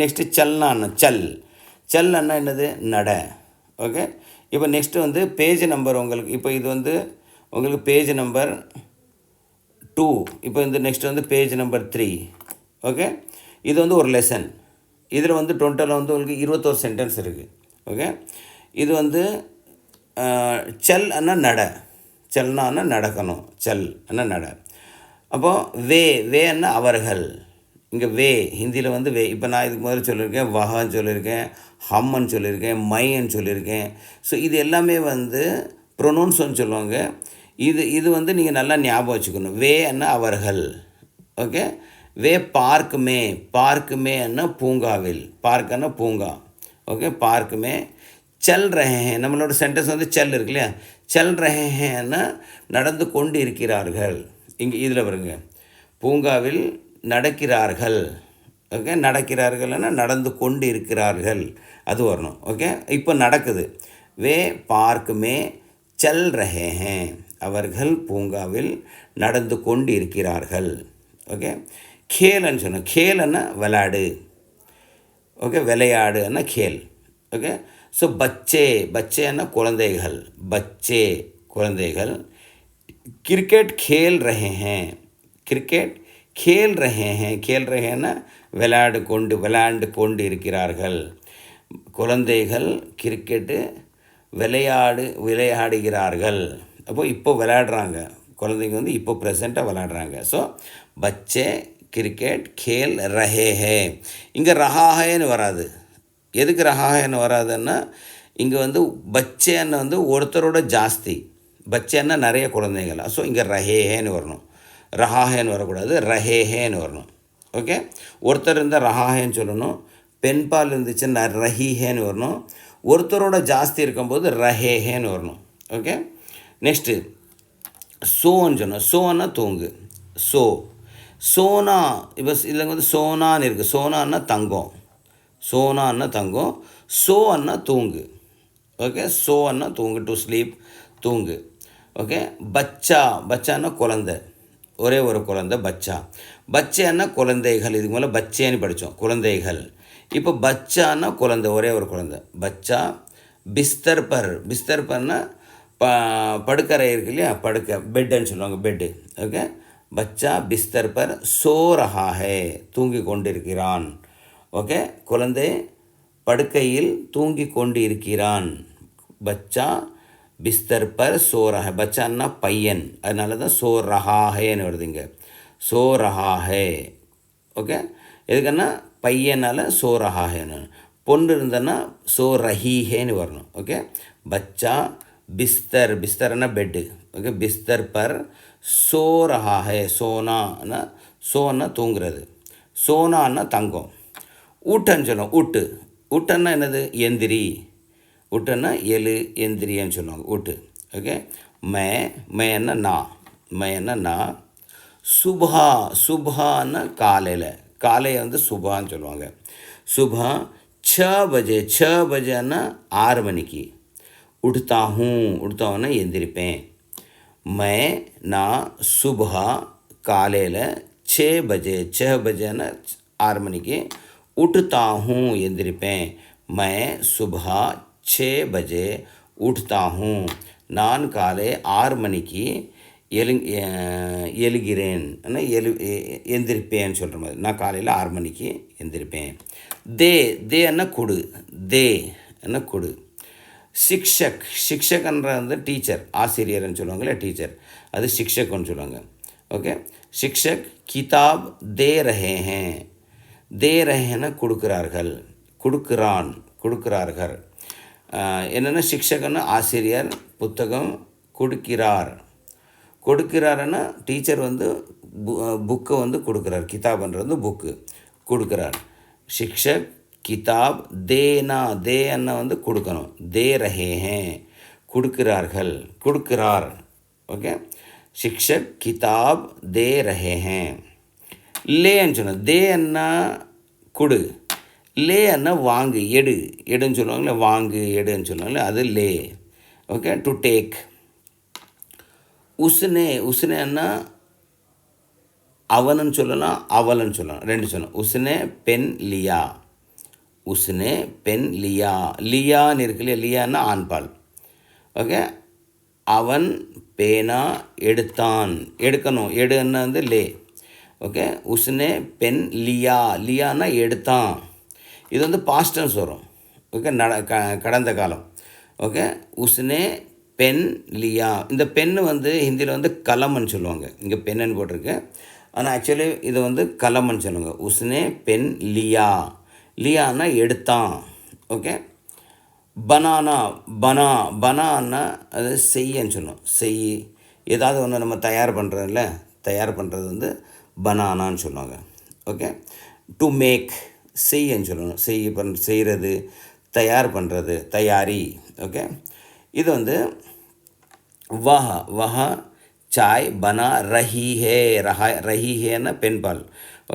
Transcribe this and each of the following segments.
Next சல்னான்னு Chalna என்னது நட. Okay. இப்போ நெக்ஸ்ட்டு வந்து பேஜ் நம்பர் உங்களுக்கு இப்போ இது வந்து உங்களுக்கு பேஜ் நம்பர் 2. இப்போ இந்த நெக்ஸ்ட் வந்து பேஜ் நம்பர் 3. ஓகே. இது வந்து ஒரு லெசன். இதில் வந்து டோட்டலாக வந்து உங்களுக்கு 21 சென்டென்ஸ் இருக்குது. ஓகே. இது வந்து சல் அண்ணா நட, சல்னா நடக்கணும், சல் அண்ணா நட. அப்போது வே அண்ணா அவர்கள். இங்கே ஹிந்தியில் வந்து இப்போ நான் இதுக்கு முதல்ல சொல்லியிருக்கேன் வஹான்னு சொல்லியிருக்கேன், ஹம்முன்னு சொல்லியிருக்கேன், மைன்னு சொல்லியிருக்கேன். ஸோ இது எல்லாமே வந்து ப்ரொனவுன்ஸ்ன்னு சொல்லுவாங்க. இது வந்து நீங்கள் நல்லா ஞாபகம் வச்சுக்கணும். அண்ணா அவர்கள். ஓகே. பார்க்குமே அண்ணா பூங்காவில், பார்க்குன்னா பூங்கா. ஓகே. பார்க்குமே சல் ரஹே நம்மளோட சென்டென்ஸ் வந்து சல் இருக்கு இல்லையா, சல் ரஹேன்னா நடந்து கொண்டு இருக்கிறார்கள். இங்கே இதில் வருங்க, பூங்காவில் நடக்கிறார்கள். ஓகே. நடக்கிறார்கள்னா நடந்து கொண்டு இருக்கிறார்கள், அது வரணும். ஓகே. இப்போ நடக்குது. பார்க்குமே சல் ரஹே அவர்கள் பூங்காவில் நடந்து கொண்டு இருக்கிறார்கள். ஓகே. கேல்னு சொன்னோம். கேல்னா விளையாடு. ஓகே. விளையாடுன்னா கேல். ஓகே. ஸோ பச்சேன்னா குழந்தைகள், குழந்தைகள். கிரிக்கெட் खेल रहे हैं, கிரிக்கெட் खेल रहे हैं, खेल रहे விளையாண்டு கொண்டு இருக்கிறார்கள். குழந்தைகள் கிரிக்கெட்டு விளையாடுகிறார்கள். அப்போது இப்போ விளையாடுறாங்க, குழந்தைங்க வந்து இப்போ ப்ரெசண்ட்டாக விளையாடுறாங்க. ஸோ பச்சே கிரிக்கெட் खेल रहे हैं. இங்கே ரஹாஹேன்னு வராது. எதுக்கு ரஹாஹேன்னு வராதுன்னா, இங்கே வந்து பச்சேன்னு வந்து ஒருத்தரோட ஜாஸ்தி, பச்சேன்னா நிறைய குழந்தைகள். ஸோ இங்கே ரஹேஹேன்னு வரணும், ரஹாஹேன்னு வரக்கூடாது, ரஹேஹேன்னு வரணும். ஓகே. ஒருத்தர் இருந்தால் ரஹாஹேன்னு சொல்லணும், பெண்பால் இருந்துச்சுன்னா ரஹீஹேன்னு வரணும், ஒருத்தரோட ஜாஸ்தி இருக்கும்போது ரஹேஹேன்னு வரணும். ஓகே. நெக்ஸ்ட்டு சோன்னு சொன்னோம். சோன்னா தூங்கு. சோனா. இப்போ இதில் வந்து சோனான்னு இருக்குது. சோனான்னா தங்கம், தங்கம். அண்ணா தூங்கு. ஓகே. அண்ணா தூங்கு, டு ஸ்லீப், தூங்கு. ஓகே. பச்சான்னா குழந்தை, ஒரே ஒரு குழந்தை பச்சைன்னா குழந்தைகள். இதுக்கு மேலே பச்சேன்னு படித்தோம், குழந்தைகள். இப்போ பச்சான்னா குழந்தை, ஒரே ஒரு குழந்தை, பச்சா. பிஸ்தர் பர்னா படுக்கறை இருக்கு இல்லையா, பெட்டுன்னு சொல்லுவாங்க, பெட்டு. ஓகே. பச்சா பிஸ்தர் பர் சோ ரஹா ஹே, தூங்கி கொண்டிருக்கிறான். ஓகே. குழந்தை படுக்கையில் தூங்கி கொண்டு இருக்கிறான். பச்சா பிஸ்தர் பர் சோ ரஹா. பச்சான்னா பையன், அதனால தான் சோ ரஹாஹேன்னு வருதுங்க, சோ ரஹாஹே. ஓகே. எதுக்குன்னா பையனால் சோ ரஹாஹேன்னு. பொண்ணு இருந்தன்னா சோ ரஹீஹேன்னு வரணும். ஓகே. பச்சா பிஸ்தர்னா பெட்டு. ஓகே. பிஸ்தர் பர் சோ ரஹாஹே. சோனா தூங்குறது, சோனான்னா தங்கம். ஊட்டன்னு சொல்லுவோம். ஊட்டன்னா என்னது, எந்திரி. ஊட்டன்னா எந்திரின்னு சொல்லுவாங்க, ஊட்டு. ஓகே. மேன்னா நான். சுபஹான்னா காலையை வந்து சுபான்னு சொல்லுவாங்க. சுபா 6 பஜேன்னா 6 மணிக்கு. உடுத்தாहुன்னா எந்திரிப்பேன். நான் சுபா காலையில் 6 பஜேன்னா 6 மணிக்கு. உட்டுத்தாहूँ எந்திரிப்பேன். சுபா 6 பஜே உட்தாहूँ, நான் காலை 6 மணிக்கு எழுகிறேன், எந்திரிப்பேன்னு சொல்கிற மாதிரி. நான் காலையில் 6 மணிக்கு எந்திரிப்பேன். தேன்னா கொடு, என்ன கொடு. சிக்ஷக்ன்ற வந்து டீச்சர், ஆசிரியர்னு சொல்லுவாங்களே, டீச்சர், அது சிக்ஷக்னு சொல்லுவாங்க. ஓகே. சிக்ஷக் கிதாப் தே ரஹேன்னா கொடுக்கிறார்கள். என்னென்னா சிக்ஷகன்னா ஆசிரியர், புத்தகம் கொடுக்கிறாருன்னா டீச்சர் வந்து புக்கை வந்து கொடுக்குறார். கிதாப்ன்றது புக்கு கொடுக்குறார். சிக்ஷக் கிதாப் தேன்னா வந்து கொடுக்கணும். தே ரஹே கொடுக்கிறார். ஓகே. சிக்ஷக் கிதாப் தே ரஹே லேன்னு சொன்னோம். தேன்னா கொடு, லேன்னா வாங்கு, எடுன்னு சொல்லுவாங்களே, வாங்கு எடுன்னு சொல்லுவாங்களே, அது லே. ஓகே. To take. உஸ்னேன்னா அவனுன்னு சொல்லலாம், அவளுன்னு சொல்லலாம், ரெண்டு சொல்லலாம். உஸ்னே பென் லியா. उसने पेन लिया, लियाன்னு இருக்கு இல்லையா, லியான்னா ஆண்பால். ஓகே, அவன் பேனா எடுத்தான், எடுக்கணும், எடுன்னா வந்து லே. ஓகே, உஸ்னே பென் லியா, லியான்னா எடுத்தான். இது வந்து பாஸ்ட் டென்ஸ் வரும். ஓகே, கடந்த காலம். ஓகே, உஸ்னே பென் லியா. இந்த பென்னு வந்து ஹிந்தியில் வந்து கலம்னு சொல்லுவாங்க. இங்கே பென்னு போட்டிருக்கு, ஆனால் ஆக்சுவலி இது வந்து கலம்னு சொல்லுவாங்க. உஸ்னே பென் லியா, லியான்னா எடுத்தான். ஓகே, பனானா, பனான்னா அது செய்யன்னு சொல்லுவோம். செய், ஏதாவது ஒன்று நம்ம தயார் பண்ணுறதில்ல, தயார் பண்ணுறது வந்து பனானான்னு சொல்லுவாங்க. ஓகே, டு மேக், செய்யன்னு சொல்லணும். செய்கிறது, தயார் பண்ணுறது, தயாரி. ஓகே, இது வந்து வஹ சாய் பனா ரஹி ஹே, ரஹி ஹேன்னா பெண்பால்.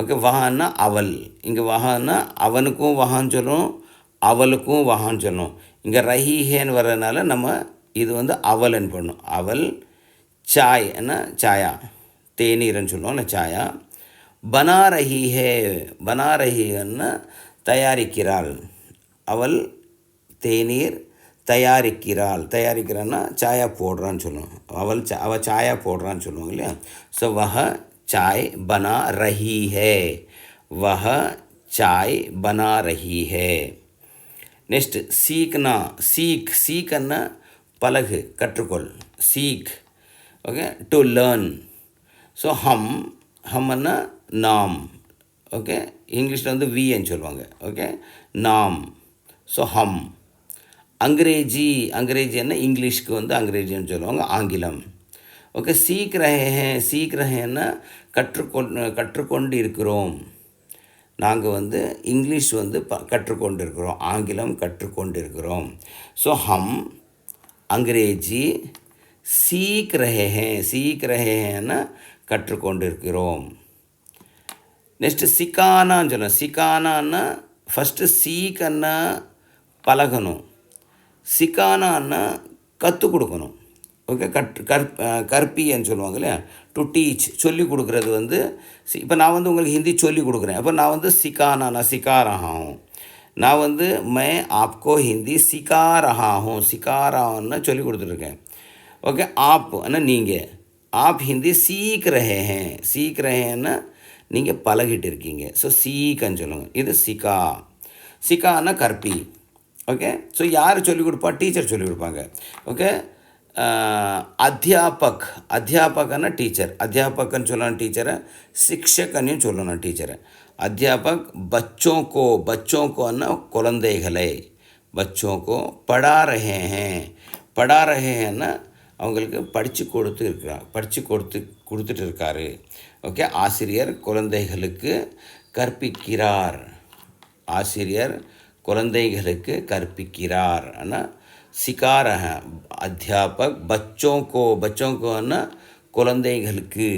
ஓகே, வஹான்னா அவள். இங்கே வஹான்னா அவனுக்கும் வஹான்னு சொல்லணும், அவளுக்கும் வஹான்னு சொல்லணும். இங்கே ரஹி ஹேன்னு வர்றதுனால நம்ம இது வந்து அவள்ன்னு பண்ணணும். அவள், சாய் என்ன சாயா, தேநீர்னு சொல்லுவோம் இல்லை சாயா. பனா ரஹி ஹே, பனா ரஹின்னா தயாரிக்கிறாள். அவள் தேநீர் தயாரிக்கிறாள். தயாரிக்கிறான்னா சாயா போடுறான்னு சொல்லுவோம். அவள் சாயா போடுறான்னு சொல்லுவாங்க இல்லையா. ஸோ வஹ சாய் பனா ரஹி ஹே, வஹ சாய் பனா ரஹி ஹே. நெக்ஸ்ட் சீக்னா, சீக்னா பழகு, கற்றுக்கொள், சீக். Okay, to learn. ஸோ ஹம்னா நாம். ஓகே, இங்கிலீஷில் வந்து வின்னு சொல்லுவாங்க. ஓகே, நாம். ஸோ ஹம். அங்கிரேஜி என்ன, இங்கிலீஷ்க்கு வந்து அங்கிரேஜின்னு சொல்லுவாங்க, ஆங்கிலம். ஓகே, சீக் ரஹேன்னா கற்றுக்கொண்டு இருக்கிறோம். நாங்கள் வந்து இங்கிலீஷ் வந்து கற்றுக்கொண்டு இருக்கிறோம், ஆங்கிலம் கற்றுக்கொண்டு இருக்கிறோம். ஸோ ஹம் அங்கிரேஜி சீக் ரஹேன்னா கற்றுக்கொண்டு இருக்கிறோம். நெக்ஸ்ட்டு சிக்கானான்னு சொல்லணும். சிக்கானான்னா ஃபஸ்ட்டு சீக்கன்னா பழகணும், சிக்கானான்னா கற்றுக் கொடுக்கணும். ஓகே, கற்பின்னு சொல்லுவாங்க இல்லையா, டு டீச், சொல்லிக் கொடுக்குறது வந்து. இப்போ நான் வந்து உங்களுக்கு ஹிந்தி சொல்லிக் கொடுக்குறேன், அப்போ நான் வந்து சிக்கானா, நான் சிக்கா ரஹா ஹூம். நான் வந்து மை ஆப்கோ ஹிந்தி சிக்கா ரஹா ஹூம், சிக்கா ரஹான்னு சொல்லி கொடுத்துட்ருக்கேன். ஓகே, ஆப் ஆனால் நீங்கள், ஆப் ஹிந்தி சீக் ரஹேன்னா நீங்கள் பழகிட்டு இருக்கீங்க. ஸோ சீக்கன்னு சொல்லுங்கள். இது சிக்கான்னா கற்பி. ஓகே, ஸோ யார் சொல்லிக் கொடுப்பா, டீச்சர் சொல்லிக் கொடுப்பாங்க. ஓகே, அத்தியாபகன்னா டீச்சர், அத்தியாபகன்னு சொல்லணும் டீச்சரை, சிக்ஷகன்னு சொல்லணும் டீச்சரை. அத்தியாபக் பச்சோக்கோன்னா குழந்தைகளை, பச்சோக்கோ படா ரஹேன்னா அவங்களுக்கு படித்து கொடுத்துட்டு இருக்காரு. ஓகே, ஆசிரியர் குழந்தைகளுக்கு கற்பிக்கிறார், ஆசிரியர் குழந்தைகளுக்கு கற்பிக்கிறார். ஆனால் சிக்கா ரஹா அத்தியாபக் பச்சோக்கோன்னா குழந்தைகளுக்கு,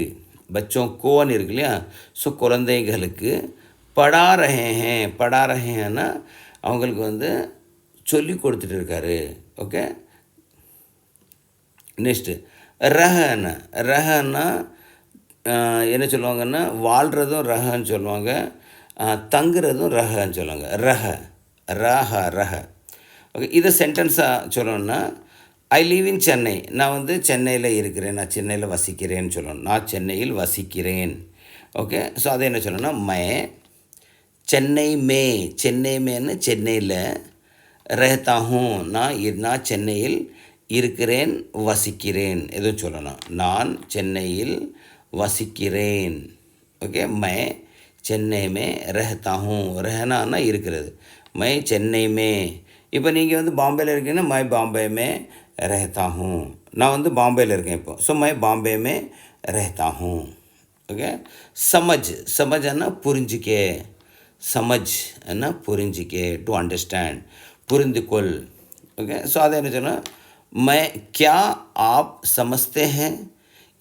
பச்சோக்கோன்னு இருக்கு இல்லையா. ஸோ குழந்தைகளுக்கு படா ரஹேன்னா அவங்களுக்கு வந்து சொல்லி கொடுத்துட்டு இருக்காரு. ஓகே, நெக்ஸ்ட்டு ரஹன்னா என்ன சொல்லுவாங்கன்னா வாழ்கிறதும் ரஹன்னு சொல்லுவாங்க, தங்குறதும் ரஹன்னு சொல்லுவாங்க. ரஹ. ஓகே, இதை சென்டென்ஸாக சொல்லணும்னா ஐ லீவ் இன் சென்னை, நான் வந்து சென்னையில் இருக்கிறேன், நான் சென்னையில் வசிக்கிறேன்னு சொல்லணும். நான் சென்னையில் வசிக்கிறேன். ஓகே, ஸோ அதை என்ன சொல்லணும்னா மை சென்னை மேன்னு சென்னையில், ரஹ்தா ஹூம் நான் சென்னையில் இருக்கிறேன், வசிக்கிறேன் எதுவும் சொல்லணும். நான் சென்னையில் வசிக்கிறேன். ஓகே, மை சென்னை மே ரஹ்தா ஹூம், ரஹனான்னா இருக்கிறது, மை சென்னை மே. இப்போ நீங்கள் வந்து பாம்பேயில் இருக்கீங்கன்னா மை பாம்பே மே ரஹ்தா ஹூம், நான் வந்து பாம்பேயில் இருக்கேன் இப்போ. ஸோ மை பாம்பே மே ரஹ்தா ஹூம். ஓகே, சமஜ்னா புரிஞ்சிக்கே, புரிஞ்சிக்கே, டு அண்டர்ஸ்டாண்ட், புரிந்துகொள். ஓகே, ஸோ அதை என்ன சொன்னால் மை கியா ஆப் சமஸ்தே ஹே.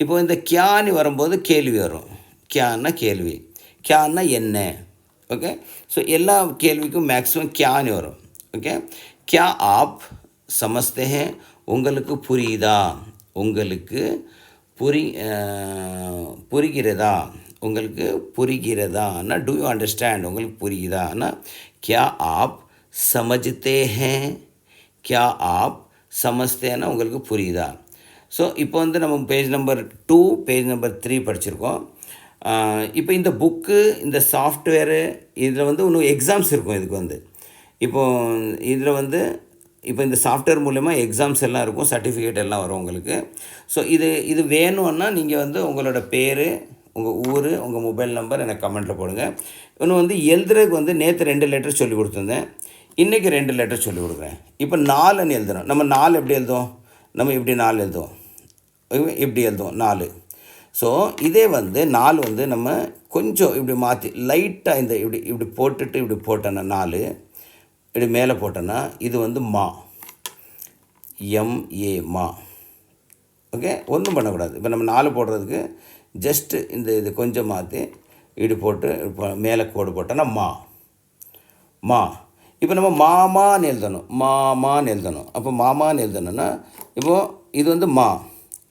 இப்போ இந்த கியான்னு வரும்போது கேள்வி வரும். கியான்னா கேள்வி, கியான்னா என்ன. ஓகே, ஸோ எல்லா கேள்விக்கும் மேக்ஸிமம் கியான்னு வரும். ஓகே, கியா ஆப் சமஸ்தே ஹே, உங்களுக்கு புரியுதா, உங்களுக்கு புரிகிறதா. உங்களுக்கு புரிகிறதான்னா டூ யூ அண்டர்ஸ்டாண்ட் உங்களுக்கு புரியுதான்னா क्या आप समझते हैं क्या आप समझतेன்னா உங்களுக்கு புரியுதா. ஸோ இப்போ வந்து நம்ம பேஜ் நம்பர் 2 பேஜ் நம்பர் 3 படிச்சிருக்கோம். இப்போ இந்த புக்கு இந்த சாஃப்ட்வேரு இதில் வந்து இன்னும் எக்ஸாம்ஸ் இருக்கும். இதுக்கு வந்து இப்போது இதில் வந்து இப்போ இந்த சாஃப்ட்வேர் மூலமா எக்ஸாம்ஸ் எல்லாம் இருக்கும், சர்டிஃபிகேட் எல்லாம் வரும் உங்களுக்கு. ஸோ இது வேணும்னா நீங்கள் வந்து உங்களோட பேர், உங்கள் ஊர், உங்கள் மொபைல் நம்பர் எனக்கு கமெண்ட்டில் போடுங்க. இன்னும் வந்து எழுதுறதுக்கு வந்து நேற்று 2 லெட்டர் சொல்லி கொடுத்துருந்தேன், இன்றைக்கி 2 லெட்டர் சொல்லி கொடுக்குறேன். இப்போ 4ன்னு எழுதுறோம். நம்ம 4 எப்படி எழுதுவோம்? நம்ம இப்படி 4 எழுதுவோம், இப்படி எழுதுவோம் 4. ஸோ இதே வந்து 4 வந்து நம்ம கொஞ்சம் இப்படி மாற்றி லைட்டாக இந்த இப்படி இப்படி போட்டுட்டு இப்படி போட்டோன்னா 4 இப்படி மேலே போட்டோன்னா இது வந்து மா, எம்ஏ மா. ஓகே, ஒன்றும் பண்ணக்கூடாது. இப்போ நம்ம 4 போடுறதுக்கு ஜஸ்ட்டு இது கொஞ்சம் மாற்றி இப்படி போட்டு இப்போ மேலே கோடு போட்டோன்னா மா மா. இப்போ நம்ம மாமான்னு எழுதணும், மாமான்னு எழுதணும். அப்போ மாமான்னு எழுதணுன்னா இப்போது இது வந்து மா,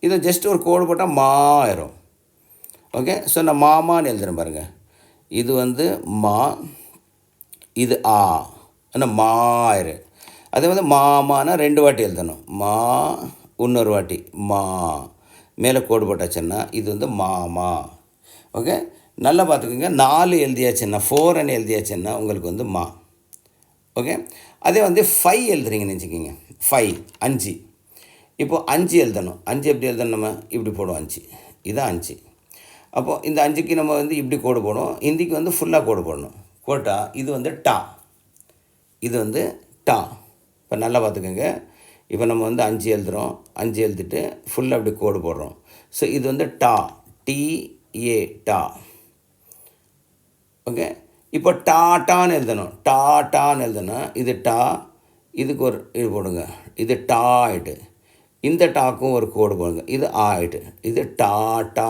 இதை ஜஸ்ட் ஒரு கோடு போட்டால் மா ஆயிரும். ஓகே, ஸோ நான் மாமான்னு எழுதுறேன் பாருங்கள். இது வந்து மா, இது ஆ, ஆனால் மா ஆயிரும். அதே வந்து மாமானா 2 வாட்டி எழுதணும், மா இன்னொரு வாட்டி மா, மேலே கோடு போட்டாச்சுன்னா இது வந்து மாமா. ஓகே, நல்லா பார்த்துக்கோங்க. 4 எழுதியாச்சுன்னா 4ன்னு எழுதியாச்சுன்னா உங்களுக்கு வந்து மா. ஓகே, அதே வந்து 5 எழுதுறீங்கன்னு வச்சுக்கிங்க, 5 இப்போது 5 எழுதணும். 5 எப்படி எழுதணும்? நம்ம இப்படி போடுவோம் 5, இதுதான் 5. அப்போது இந்த 5க்கு நம்ம வந்து இப்படி கோடு போடுவோம், ஹிந்திக்கு வந்து ஃபுல்லாக கோடு போடணும். போட்டால் இது வந்து டா, இது வந்து டா. இப்போ நல்லா பார்த்துக்கோங்க. இப்போ நம்ம வந்து 5 எழுதுகிறோம், 5 எழுதிட்டு ஃபுல்லாக அப்படி கோடு போடுறோம். ஸோ இது வந்து டா, டிஏ டா. ஓகே, இப்போ டாட்டான்னு எழுதணும், டாட்டான்னு எழுதணும். இது டா, இதுக்கு ஒரு இது போடுங்க, இது டா ஆகிட்டு. இந்த டாக்கும் ஒரு கோடு போடுங்க, இது ஆகிட்டு. இது டாட்டா,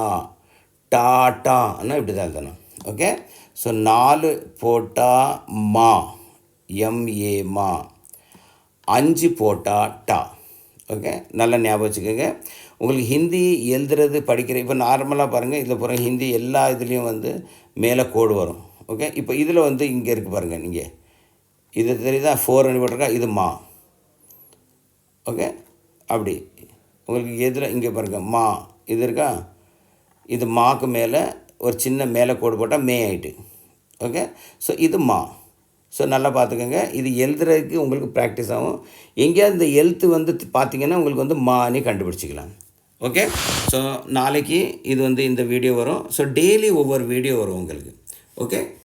டாட்டான்னா இப்படி தான் எழுதணும். ஓகே, ஸோ 4 போட்டால் மா, எம்ஏ மா. 5 போட்டால் டா. ஓகே, நல்லா ஞாபகம் வச்சுக்கோங்க. உங்களுக்கு ஹிந்தி எழுதுறது படிக்கிற இப்போ நார்மலாக பாருங்கள், இதில் போகிற ஹிந்தி எல்லா இதுலேயும் வந்து மேலே கோடு வரும். ஓகே, இப்போ இதில் வந்து இங்கே இருக்குது பாருங்கள், நீங்கள் இது தெரியுதா, 4ன்னு போட்டிருக்கா, இது மா. ஓகே, அப்படி உங்களுக்கு எதில் இங்கே பாருங்கள் மா, இது இருக்கா, இது மாக்கு மேலே ஒரு சின்ன மேலே கோடு போட்டால் மே ஆகிட்டு. ஓகே, ஸோ இது மா. ஸோ நல்லா பார்த்துக்கோங்க. இது எழுதுறதுக்கு உங்களுக்கு ப்ராக்டிஸ் ஆகும். எங்கேயாவது இந்த எழுத்து வந்து பார்த்திங்கன்னா உங்களுக்கு வந்து மானே கண்டுபிடிச்சிக்கலாம். ஓகே, ஸோ நாளைக்கு இது வந்து இந்த வீடியோ வரும். ஸோ டெய்லி ஒவ்வொரு வீடியோ வரும் உங்களுக்கு. ஓகே.